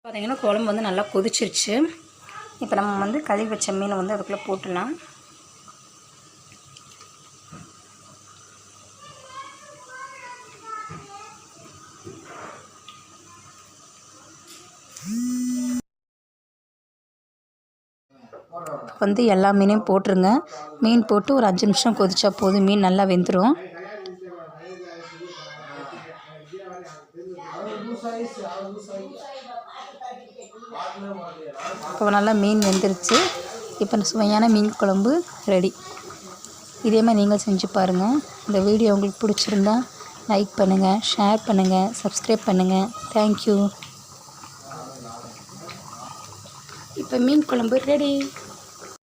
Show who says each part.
Speaker 1: பார்த்திங்கன்னா குழம்பு வந்து நல்லா கொதிச்சிருச்சு. இப்போ நம்ம வந்து கழுவி வச்ச மீனை வந்து அதுக்குள்ளே போட்டுடலாம். வந்து எல்லா மீனையும் போட்டுருங்க. மீன் போட்டு ஒரு 5 நிமிஷம் கொதிச்சா போதும், மீன் நல்லா வெந்துடும். இப்போ நல்லா மீன் வெந்துருச்சு. இப்போ சுவையான மீன் குழம்பு ரெடி. இதே மாதிரி நீங்கள் செஞ்சு பாருங்கள். இந்த வீடியோ உங்களுக்கு பிடிச்சிருந்தா லைக் பண்ணுங்கள், ஷேர் பண்ணுங்கள், சப்ஸ்கிரைப் பண்ணுங்கள். தேங்க்யூ. இப்போ மீன் குழம்பு ரெடி.